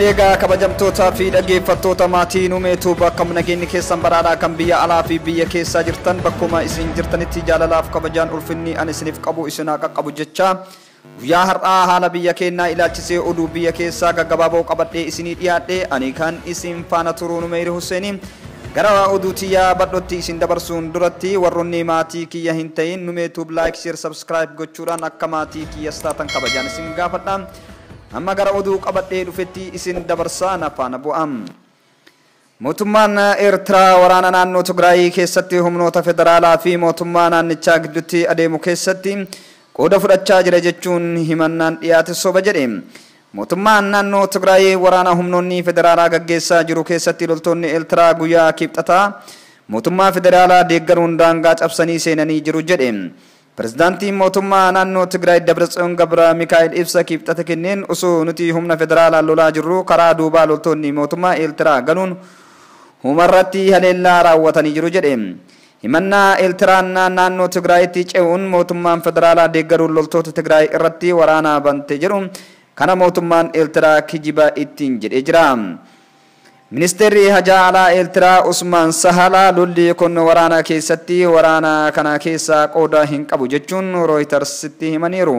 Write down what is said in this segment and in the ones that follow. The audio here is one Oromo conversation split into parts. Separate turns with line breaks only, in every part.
Egaa kabajamtootaa fi dhaggeeffattoota maatii numeetu bakka nageenyi keessan baraadhaa kan biyya alaa fi biyya keessaa jirtan bakkuma isin jirtanitti jaalalaaf kabajaan ulfinni ani isiniif qabu isinaa qaqqabu jecha guyyaa har'aa haala biyya keenyaa ilaalchisee oduu biyya keessaa gaggabaaboo qabadhee isinii dhiyaadhe ani kan isin faana turuu Numeeri Husseeni gara oduu tiyyaa badhotti isin dabarsuun duratti warroonni maatii kiyya hin ta'in numeetu like share subscribe gochuudhaan akka maatii kiyya taatan kabajaan isin gaafadha. Amma gara oduu qabadhee dhufetti isin dabarsaa nafaana bu'am. Mootummaan Eertiraa waraana naannoo Tigraay keessatti humnoota federaalaa fi mootummaa naannichaa gidduutti adeemu keessatti qooda fudhachaa jira jechuun himannaan dhiyaate soba jedhe. Mootummaan naannoo Tigraay waraana humnoonni federaalaa gaggeessaa jiru keessatti loltoonni Eertiraa guyyaa kibxataa mootummaa federaalaa deeggaruun daangaa cabsanii seenanii jiru jedhe. Pirezidaantiin mootummaa naannoo Tigraay Dabratsiyoon Gabra Mikaa'el ibsa kibxata kenneen osoo nuti humna federaalaa lolaa jirru karaa duubaa loltoonni mootummaa Eertiraa galuun humarratti haleellaa raawwatanii jiru jedhe. Himannaa Eertiraan naannoo Tigraayitti ce'uun mootummaan federaalaa deeggaruun loltoota Tigraay irratti waraana bante jedhu kana mootummaan Eertiraa kijiba ittiin jedhee jira. Ministeerri Hajaa Alaa Eertiraa Usmaan Sahalaa lolli kun waraana keessatti waraana kana keessa qooda hin qabu jechuun Rooyitersitti himaniiru.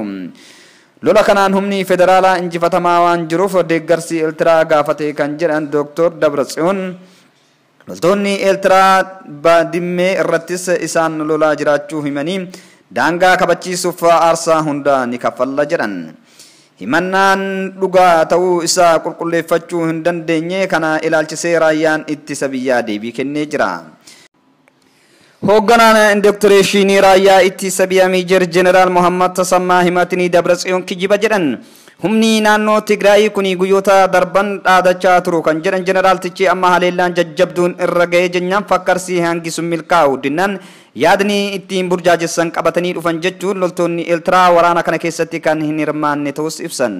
Lola kanaan humni federaalaa injifatamaa waan jiruuf deeggarsi Eertiraa gaafate kan jedhan Dr. Dabratsiyoon loltoonni Eertiraa Baadimmee irrattis isaan lolaa jiraachuu himanii daangaa kabachiisuuf aarsaa hunda ni kaffalla jedhan. Himannaan dhugaa ta'uu isaa qulqulleeffachuu hin dandeenye kana ilaalchisee raayyaan ittisa biyyaa deebii kennee jira. Hoogganaan indoktireeshinii raayyaa ittisa biyyaa Meejor Jeneraal Mohammad Tasammaa himatanii Dabratsiyoon kijiba jedhan. Humni naannoo Tigraay kuni guyyoota darban dhaadachaa turu kan jedhan Jeneraaltichi amma haleellaan jajjabduun irra ga'ee jennaan fakkarsii hangisuun milkaa'u dinnaan yaadni ittiin burjaajessan qabatanii dhufan jechuun loltoonni Eertiraa waraana kana keessatti kan hin hirmaanne ta'us ibsan.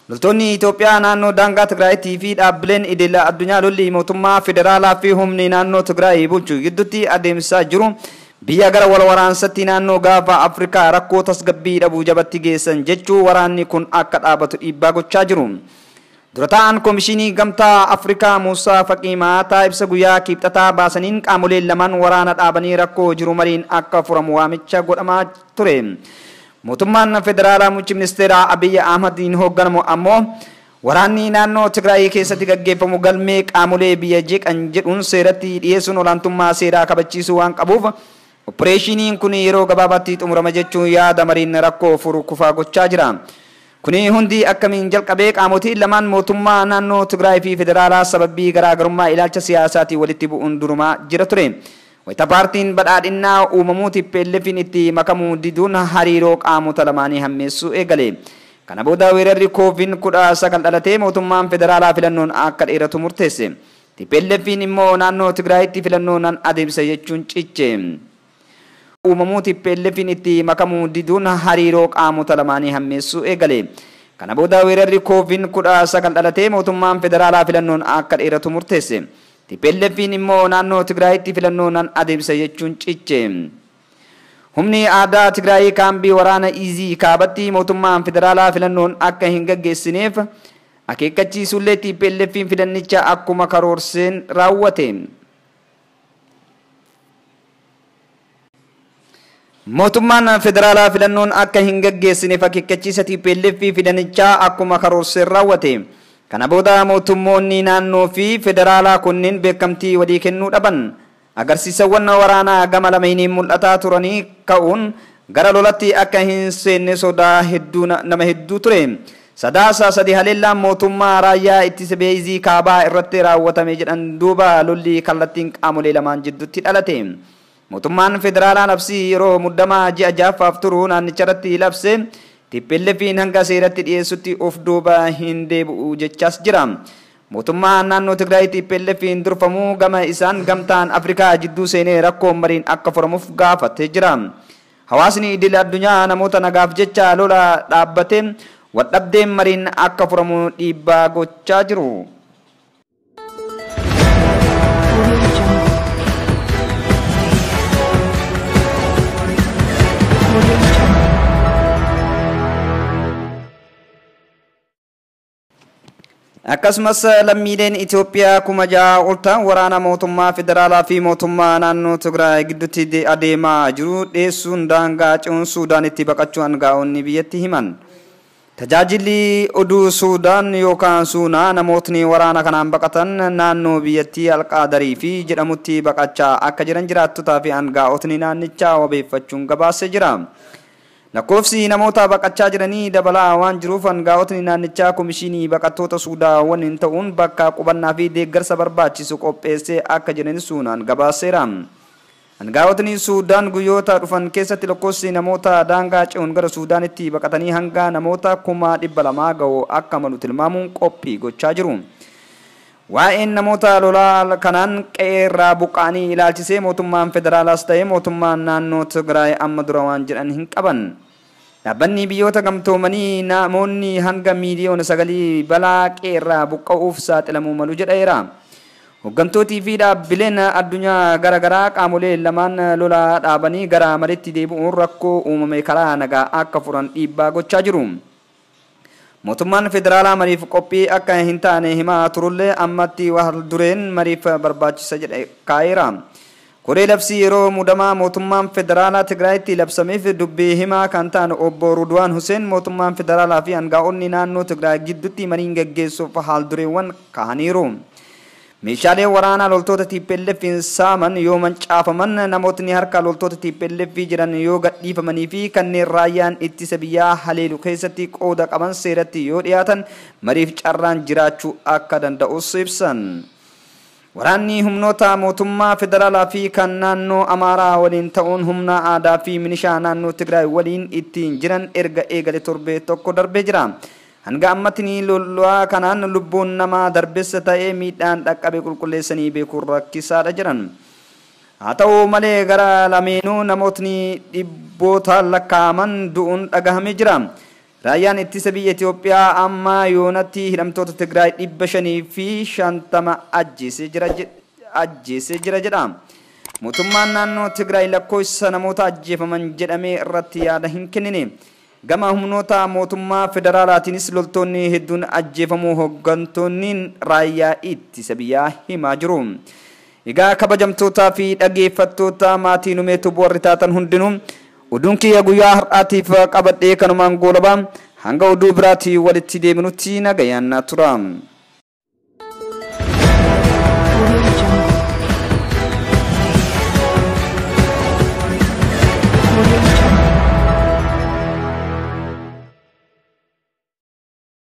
Loltoonni Itoophiyaa naannoo daangaa Tigraayitii fi dhaabbileen idila addunyaa lolli mootummaa federaalaa fi humni naannoo Tigraay bulchu gidduutti adeemsisaa jiru. Biyya gara wal waraansatti naannoo gaafa Afrikaa rakkoo tasgabbii dhabuu jabatti geessan jechuu waraanni kun akka dhaabatu dhiibbaa gochaa jiru. Durataan Komishinii Gamtaa Afrikaa Muusaa Faqii Maataa ibsa guyyaa kibxataa baasaniin qaamoleen lamaan waraana dhaabanii rakkoo jiru mariin akka furamu waamicha godhamaa ture. Mootummaan federaalaa muummichi ministeeraa Abiy Ahmadiin hoogganamu ammoo waraanni naannoo Tigraay keessatti gaggeeffamu galmee qaamolee biyya jeeqan jedhuun seeratti dhiyeessuun olaantummaa seeraa kabachiisuu waan qabuuf opereeshiniin kun yeroo gabaabaatti xumurama jechuun yaada mariin rakkoo furu kufaa gochaa jira. Kuni hundi akkamiin jalqabee qaamotiin lamaan mootummaa naannoo Tigraay fi federaalaa sababii garaagarummaa ilaalcha siyaasaatiin walitti bu'uun durumaa jira ture. Wayita paartiin badhaadhinnaa uumamuu TPLFin itti makamuu diduun hariiroo qaamota lamaanii hammeessuu eegale. Kana booda weerarri COVID-19 dhalatee mootummaan federaalaa filannoon akka dheeratu murteesse. TPLFin immoo naannoo Tigraayitti filannoon adeemsa jechuun ciche. Uumamuu TPLFin itti makamuu diduun hariiroo qaamota lamaanii hammeessuu eegale. Kana booda weerarri COVID-19 dhalatee mootummaan federaalaa filannoon akka dheeratu murteesse. TPLFin immoo naannoo Tigraayitti filannoon adeemsa jechuun ciche. Humni aadaa Tigraay kaambii waraana Izii kaabatti mootummaan federaalaa filannoon akka hin gaggeessineef akeekkachiisullee TPLFin filannicha akkuma karoorseen raawwate. Mootummaan federaalaa filannoon akka hin gaggeessineef akeekkachiisa TPLF filannichaa akkuma karoorseen raawwate. Kana booda mootummoonni naannoo fi federaalaa kunneen beekamtii walii kennuu dhaban. Agarsiisawwan waraanaa gama lameenii mul'ataa turanii ka'uun gara lolatti akka hin seenne sodaa hedduu nama hedduu ture. Sadaasa sadi haleellaan mootummaa raayyaa ittisa biyyaa Izii kaabaa irratti raawwatame jedhan duuba lolli kallattiin qaamolee lamaan jidduutti dhalate. Mootummaan federaalaa labsii yeroo muddamaa ji'a ja'affaaf turu naannicharratti labse TPLFin hanga seeratti dhiyeessutti of duuba hin deebi'u jechaas jira. Mootummaan naannoo Tigraay TPLFin durfamuu gama isaan gamtaan Afrikaa jidduu seenee rakkoo mariin akka furamuuf gaafatee jira. Hawaasni idil addunyaa namoota nagaaf jecha lola dhaabbate waldhabdeen mariin akka furamu dhiibbaa gochaa jiru. akkasumas lammiileen Itoophiyaa kuma ja'a ol ta'an waraana mootummaa federaalaa fi mootummaa naannoo Tigraay gidduutti adeemaa jiru dhiyeessuun daangaa ce'uun Suudaanitti baqachuu aangaa'onni biyyattii himan. Tajaajilli oduu Suudaan yookaan Suunaa namootni waraana kanaan baqatan naannoo biyyattii Alqaadarii fi jedhamutti baqachaa akka jiran jiraattotaa fi aangaa'otni naannichaa wabeeffachuun gabaasee jira. Lakkoofsi namoota baqachaa jiranii dabalaa waan jiruuf aangaa'otni naannichaa komishinii baqattoota Suudaan waliin ta'uun bakka qubannaa fi deeggarsa barbaachisu qopheessee akka jiran Suunaan gabaaseera. Aangaa'otni Suudaan guyyoota dhufan keessatti lakkoofsi namoota daangaa ce'uun gara Suudaanitti baqatanii hanga namoota 200,000 ga'u akka malu tilmaamuun qophii gochaa jiru. Waa'een namoota lolaa kanaan qe'ee irraa buqqa'anii ilaalchisee mootummaan federaalaas ta'ee mootummaan naannoo Tigraay amma dura waan jedhan hin qaban. Dhaabbanni biyyoota gamtoomanii namoonni hanga miiliyoona 9 balaa qe'ee irraa buqqa'uuf saaxilamuu malu jedheera. Hooggantootni fi dhaabbileen addunyaa garaagaraa qaamolee lamaan lolaa dhaabanii gara mariitti deebi'uun rakkoo uumame karaa nagaa akka furan dhiibbaa gochaa jiru. Mootummaan federaalaa mariif qophii akka hin taane himaa turullee ammatti wal dureen mariif barbaachisa jedhe kaa'eera. Koree labsii yeroo mudamaa mootummaan federaalaa Tigraayitti labsameef dubbii himaa kan ta'an obbo Rudwaan Huseen mootummaan federaalaa fi aangaa'onni naannoo Tigraay gidduutti mariin gaggeessuuf haal dureewwan kaa'aniiru. Meeshaalee waraanaa loltoota TPLF saaman yoo mancaafaman namootni harka loltoota TPLF jiran yoo gadhiifamanii fi kanneen raayyaan ittisa biyyaa haleelu keessatti qooda qaban seeratti yoo dhiyaatan mariif carraan jiraachuu akka danda'us ibsan. Waraanni humnoota mootummaa federaalaa fi kan naannoo Amaaraa waliin ta'uun humna aadaa fi milishaa naannoo Tigraay waliin ittiin jiran erga eegale torbee tokko darbee jira. Hanga ammatni lolaa kanaan lubbuun namaa darbessa ta'ee miidhaan dhaqqabe qulqulleessanii beekuun rakkisaadha jiran. Haa ta'u malee gara lameenuu namootni dhibbootaan lakkaa'aman du'uun dhagahamee jira. Raayyaan ittisa biyya Itoophiyaa amma yoonatti hidhamtoota Tigraay 550 ajjeesee jira jedha. Mootummaan naannoo Tigraay lakkoofsa namoota ajjeefaman jedhamee irratti yaada hin kennine. Gama humnoota mootummaa federaalaatiinis loltoonni hedduun ajjeefamuu hooggantoonni raayyaa ittisa biyyaa himaa jiru. Egaa kabajamtootaa fi dhaggeeffattoota maatii numeetu boorri taatan hundinuu oduun kiyya guyyaa har'aatiif qabadhee kanumaan goolabaa hanga oduu biraatii walitti deebinutti nagayaan tura.
Audio